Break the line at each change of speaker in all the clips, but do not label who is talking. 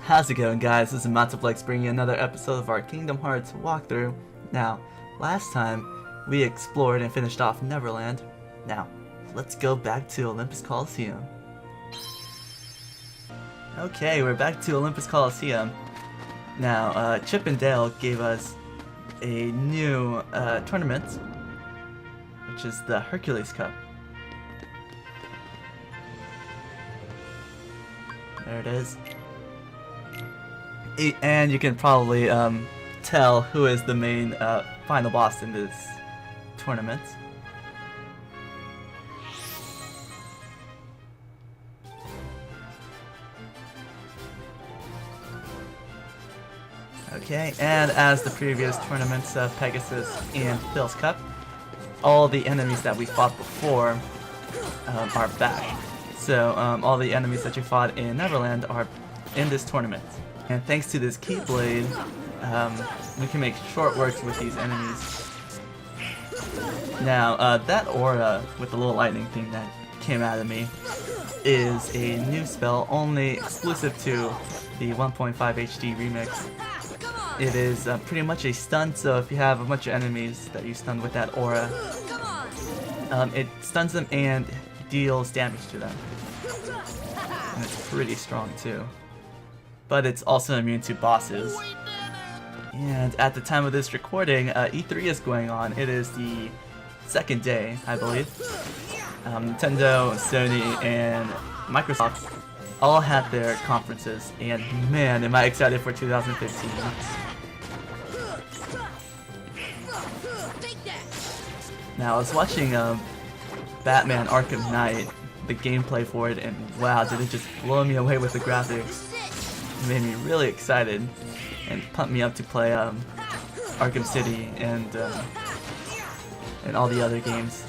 How's it going, guys? This is Matsuflex bringing you another episode of our Kingdom Hearts walkthrough. Now, last time we explored and finished off Neverland. Now, let's go back to Olympus Coliseum. Okay, we're back to Olympus Coliseum. Now, Chip and Dale gave us a new tournament, which is the Hercules Cup. There it is. And you can probably tell who is the main final boss in this tournament. Okay, and as the previous tournaments of Pegasus and Phil's Cup, all the enemies that we fought before are back. So all the enemies that you fought in Neverland are in this tournament. And thanks to this Keyblade, we can make short works with these enemies. Now, that aura with the little lightning thing that came out of me is a new spell only exclusive to the 1.5 HD remix. It is pretty much a stun, so if you have a bunch of enemies that you stun with that aura, it stuns them and deals damage to them. And it's pretty strong too. But it's also immune to bosses. And at the time of this recording, E3 is going on. It is the second day, I believe. Nintendo, Sony, and Microsoft all had their conferences, and man, am I excited for 2015. Now, I was watching Batman Arkham Knight, the gameplay for it, and wow, did it just blow me away with the graphics. It made me really excited and pumped me up to play Arkham City and all the other games.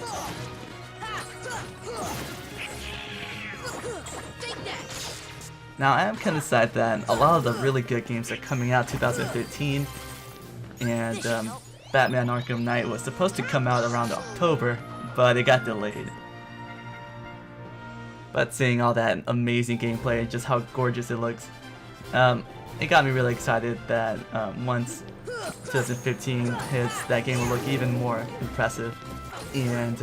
Now, I am kind of sad that a lot of the really good games are coming out 2015, and Batman Arkham Knight was supposed to come out around October, but it got delayed. But seeing all that amazing gameplay and just how gorgeous it looks, it got me really excited that once 2015 hits, that game will look even more impressive. And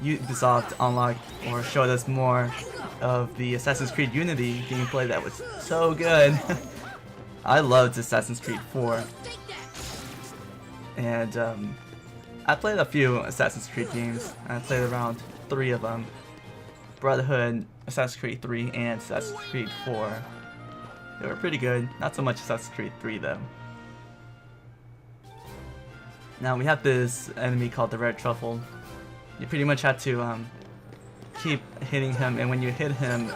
Ubisoft unlocked or showed us more of the Assassin's Creed Unity gameplay that was so good. I loved Assassin's Creed 4. And I played a few Assassin's Creed games. I played around 3 of them. Brotherhood, Assassin's Creed 3, and Assassin's Creed 4. They were pretty good. Not so much Assassin's Creed 3 though. Now we have this enemy called the Red Truffle. You pretty much have to keep hitting him, and when you hit him,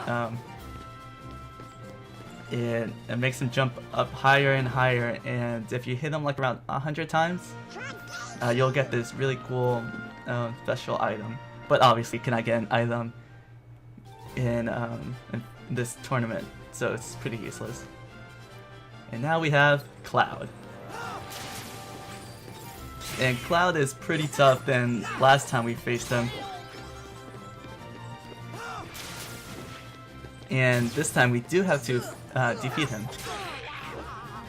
it makes him jump up higher and higher, and if you hit him like around 100 times, you'll get this really cool special item. But obviously you cannot get an item in this tournament, so it's pretty useless. And now we have Cloud. And Cloud is pretty tough than last time we faced him. And this time we do have to defeat him.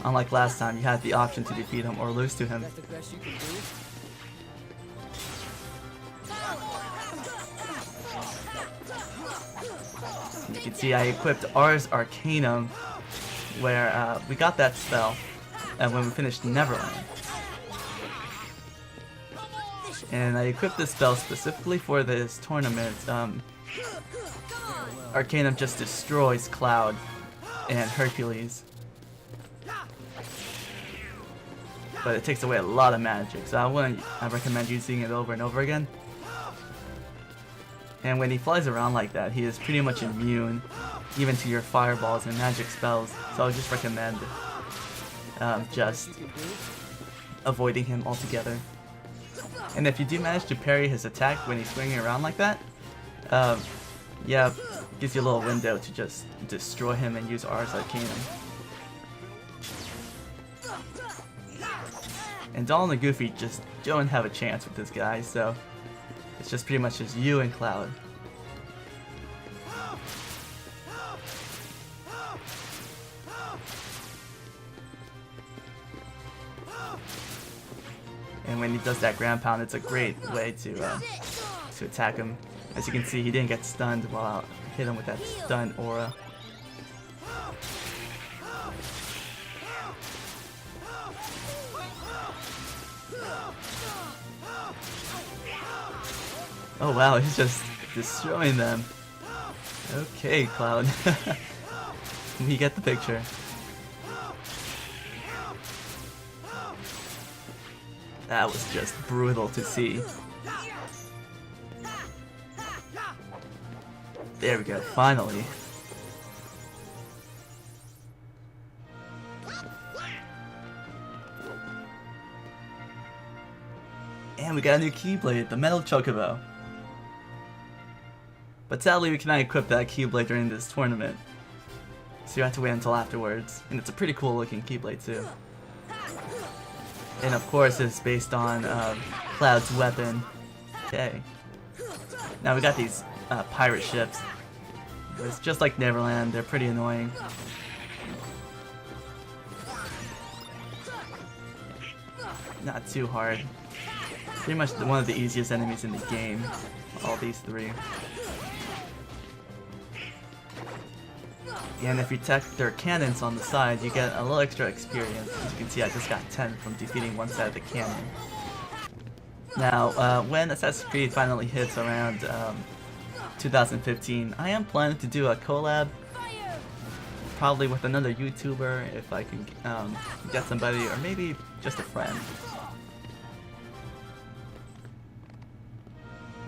Unlike last time, you had the option to defeat him or lose to him. You can see I equipped Ars Arcanum, where we got that spell when we finished Neverland. And I equipped this spell specifically for this tournament. Arcanum just destroys Cloud and Hercules. But it takes away a lot of magic, so I recommend using it over and over again. And when he flies around like that, he is pretty much immune even to your fireballs and magic spells, so I would just recommend just avoiding him altogether. And if you do manage to parry his attack when he's swinging around like that, yeah, gives you a little window to just destroy him and use Ars Arcanum. And Donald and Goofy just don't have a chance with this guy, so it's just pretty much just you and Cloud. And when he does that ground pound, it's a great way to attack him. As you can see, he didn't get stunned while I hit him with that stun aura. Oh wow, he's just destroying them. Okay, Cloud. We get the picture. That was just brutal to see. There we go, finally. And we got a new Keyblade, the Metal Chocobo. But sadly we cannot equip that Keyblade during this tournament. So you have to wait until afterwards. And it's a pretty cool looking Keyblade too. And of course it's based on Cloud's weapon. Okay. Now we got these pirate ships. It's just like Neverland, they're pretty annoying. Not too hard. Pretty much one of the easiest enemies in the game. All these three. And if you tech their cannons on the side, you get a little extra experience. As you can see, I just got 10 from defeating one side of the cannon. Now, when Assassin's Creed finally hits around 2015, I am planning to do a collab, probably with another YouTuber, if I can get somebody, or maybe just a friend.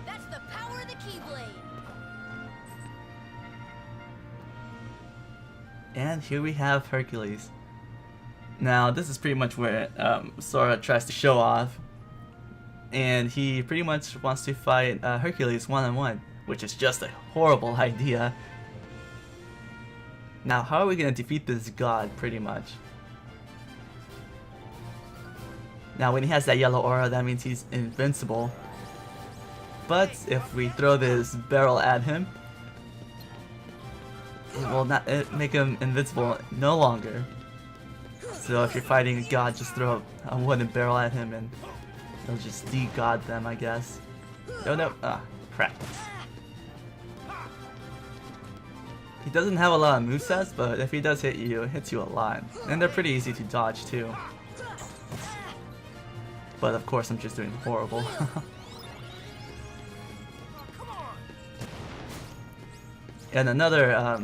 That's the power of the Keyblade.
And here we have Hercules. Now, this is pretty much where Sora tries to show off. And he pretty much wants to fight Hercules one-on-one, which is just a horrible idea. Now, how are we going to defeat this god, pretty much? Now, when he has that yellow aura, that means he's invincible. But if we throw this barrel at him, it will not make him invincible no longer. So if you're fighting a god, just throw a wooden barrel at him and he'll just de-god them, I guess. Oh no, ah, crap. He doesn't have a lot of movesets, but if he does hit you, it hits you a lot. And they're pretty easy to dodge too. But of course I'm just doing horrible. And another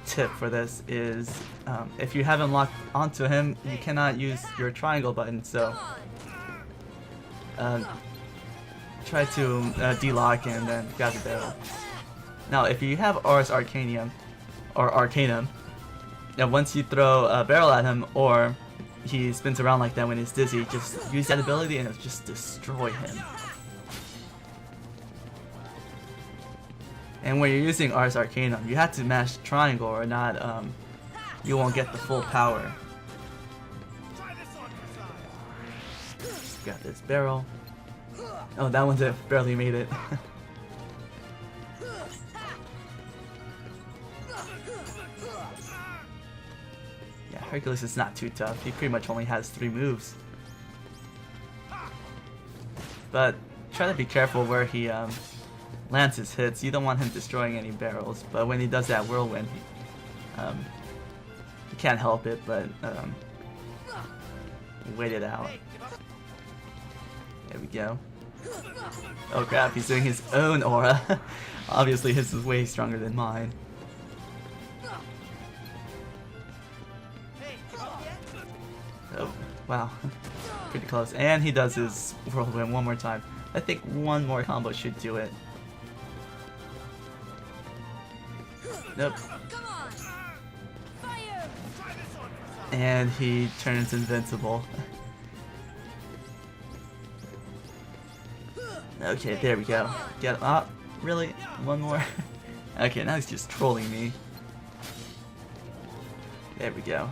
tip for this is if you haven't locked onto him, you cannot use your triangle button, so try to de-lock and then grab the barrel. Now if you have Ars Arcanium, or Arcanum, now once you throw a barrel at him or he spins around like that when he's dizzy, just use that ability and it'll just destroy him. And when you're using Ars Arcanum, you have to mash triangle or not, you won't get the full power. Just got this barrel. Oh, that one barely made it. Yeah, Hercules is not too tough. He pretty much only has 3 moves. But try to be careful where he lands his hits. You don't want him destroying any barrels, but when he does that whirlwind, he can't help it, but wait it out. There we go. Oh crap, he's doing his own aura. Obviously his is way stronger than mine. Oh, wow. Pretty close. And he does his whirlwind one more time. I think one more combo should do it. Nope. And he turns invincible. Okay, there we go. Get him up. Really? One more? Okay, now he's just trolling me. There we go.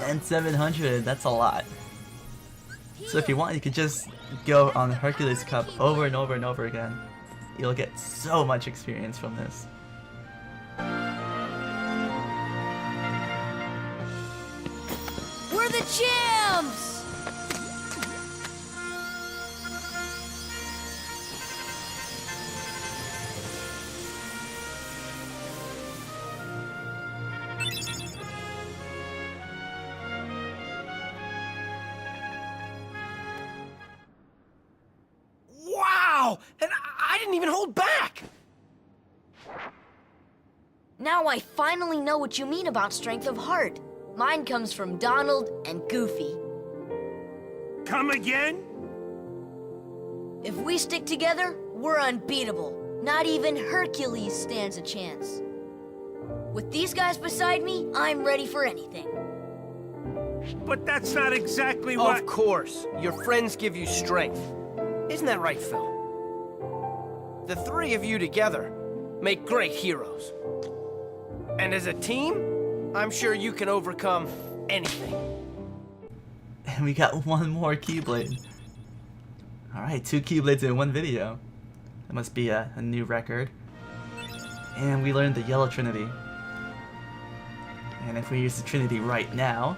And 700, that's a lot. So if you want, you could just go on the Hercules Cup over and over and over again. You'll get so much experience from this.
champs!
Wow! And I didn't even hold back!
Now I finally know what you mean about strength of heart. Mine comes from Donald and Goofy.
Come again?
If we stick together, we're unbeatable. Not even Hercules stands a chance. With these guys beside me, I'm ready for anything.
But that's not exactly what...
Of course. Your friends give you strength. Isn't that right, Phil? The three of you together make great heroes. And as a team, I'm sure you can overcome anything.
And we got one more Keyblade. Alright, 2 Keyblades in one video. That must be a new record. And we learned the Yellow Trinity. And if we use the Trinity right now...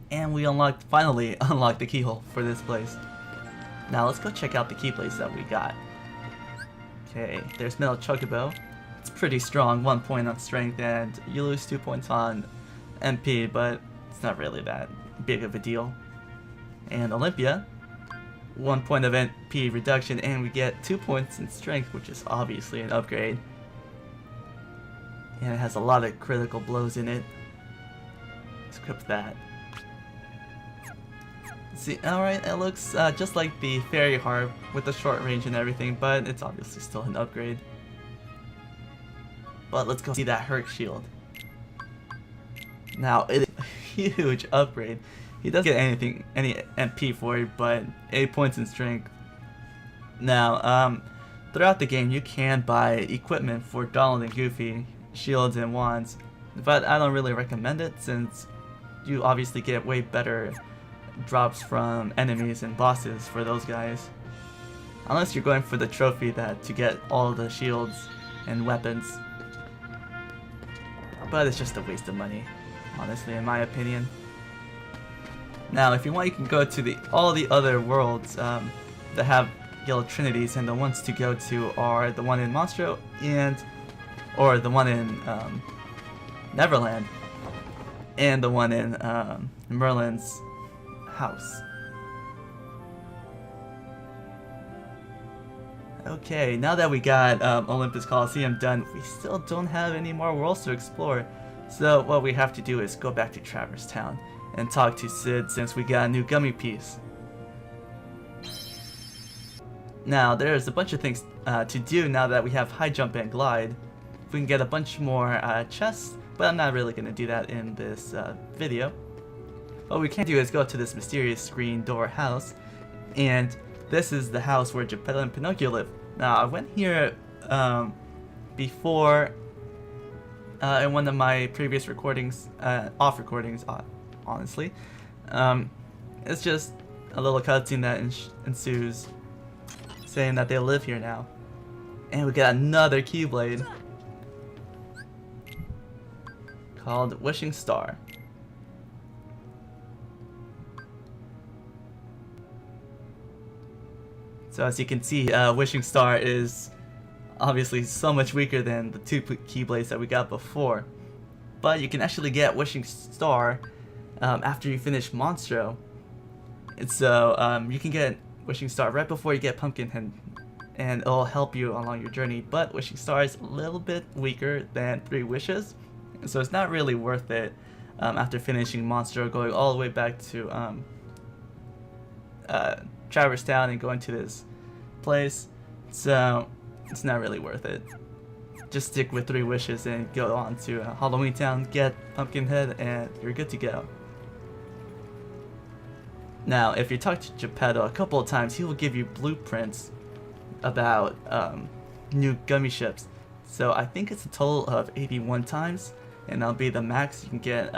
And we finally unlocked the keyhole for this place. Now let's go check out the keyblades that we got. Okay, there's Metal Chocobo. It's pretty strong, 1 point on strength, and you lose 2 points on MP, but it's not really that big of a deal. And Olympia, 1 point of MP reduction, and we get 2 points in strength, which is obviously an upgrade. And it has a lot of critical blows in it. Let's equip that. See, alright, it looks just like the Fairy Harp with the short range and everything, but it's obviously still an upgrade. But let's go see that Herc shield. Now, it is a huge upgrade. He doesn't get any MP for it, but 8 points in strength. Now, throughout the game, you can buy equipment for Donald and Goofy, shields and wands, but I don't really recommend it since you obviously get way better drops from enemies and bosses for those guys. Unless you're going for the trophy to get all the shields and weapons. But it's just a waste of money, honestly, in my opinion. Now, if you want, you can go to all the other worlds that have Yellow Trinities, and the ones to go to are the one in Monstro or the one in Neverland, and the one in Merlin's house. Okay, now that we got Olympus Coliseum done, we still don't have any more worlds to explore. So what we have to do is go back to Traverse Town and talk to Sid since we got a new gummy piece. Now there's a bunch of things to do now that we have high jump and glide. We can get a bunch more chests, but I'm not really going to do that in this video. What we can do is go to this mysterious screen door house, and this is the house where Geppetto and Pinocchio live. Now, I went here before in one of my previous recordings, off recordings, honestly. It's just a little cutscene that ensues saying that they live here now. And we got another Keyblade called Wishing Star. So as you can see, Wishing Star is obviously so much weaker than the 2 Keyblades that we got before. But you can actually get Wishing Star after you finish Monstro. And so you can get Wishing Star right before you get Pumpkinhead and it'll help you along your journey. But Wishing Star is a little bit weaker than 3 Wishes, so it's not really worth it after finishing Monster, going all the way back to Traverse Town and going to this place. So it's not really worth it. Just stick with 3 Wishes and go on to Halloween Town, get Pumpkinhead, and you're good to go. Now, if you talk to Geppetto a couple of times, he will give you blueprints about new gummy ships. So I think it's a total of 81 times, and that'll be the max you can get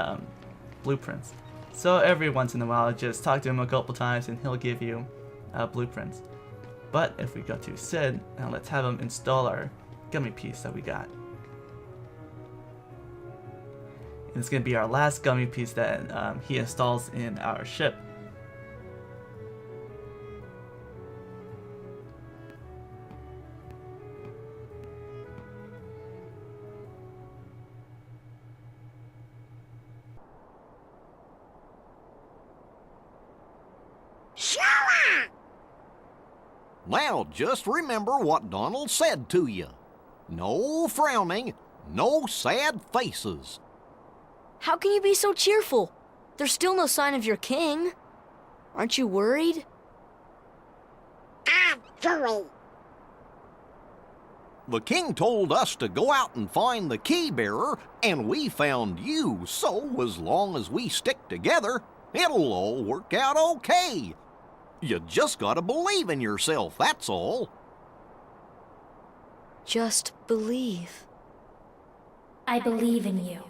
blueprints. So every once in a while, just talk to him a couple times and he'll give you blueprints. But if we go to Sid, now let's have him install our gummy piece that we got. And it's going to be our last gummy piece that he installs in our ship.
Now just remember what Donald said to you. No frowning, no sad faces.
How can you be so cheerful? There's still no sign of your king. Aren't you worried?
I'm worried. The king told us to go out and find the key bearer, and we found you, so as long as we stick together, it'll all work out okay. You just gotta believe in yourself, that's all.
Just believe.
I believe in you.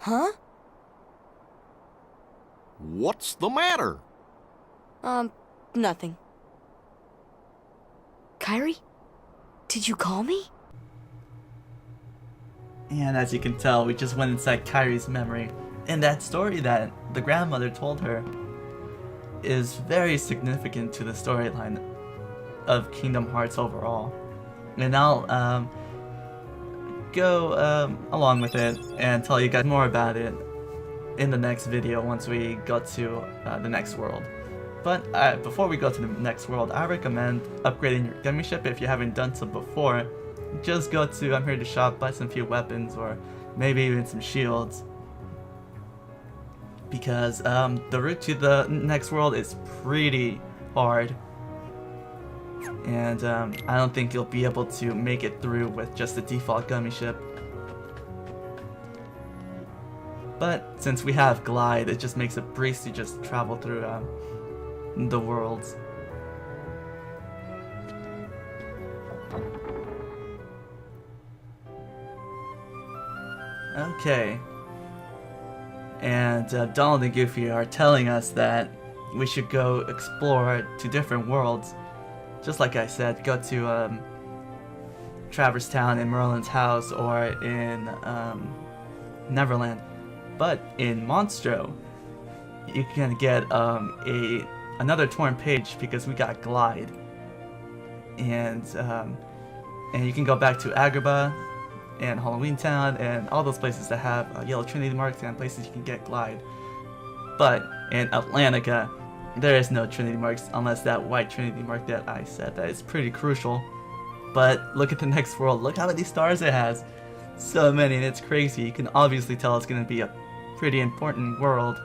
Huh?
What's the matter?
Nothing. Kyrie? Did you call me?
And as you can tell, we just went inside Kyrie's memory. And that story that the grandmother told her is very significant to the storyline of Kingdom Hearts overall. And I'll go along with it and tell you guys more about it in the next video once we go to the next world. But before we go to the next world, I recommend upgrading your gummy ship if you haven't done so before. Just go to I'm Here to Shop, buy some few weapons or maybe even some shields, because the route to the next world is pretty hard, and I don't think you'll be able to make it through with just the default gummy ship. But since we have Glide, it just makes a breeze to just travel through the worlds. Okay. And Donald and Goofy are telling us that we should go explore to different worlds. Just like I said, go to Traverse Town in Merlin's house, or in Neverland. But in Monstro, you can get another torn page because we got Glide, and you can go back to Agrabah and Halloween Town and all those places that have yellow Trinity marks and places you can get Glide. But in Atlantica, there is no Trinity marks unless that white Trinity mark that I said. That is pretty crucial. But look at the next world. Look how many stars it has. So many, and it's crazy. You can obviously tell it's going to be a pretty important world.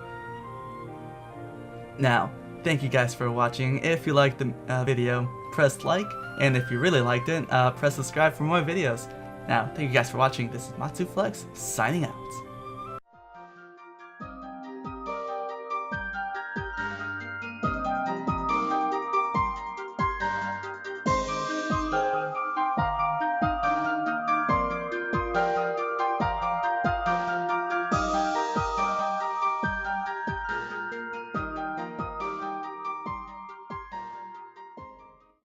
Now, thank you guys for watching. If you liked the video, press like, and if you really liked it, press subscribe for more videos. Now, thank you guys for watching. This is Matsuflex, signing out.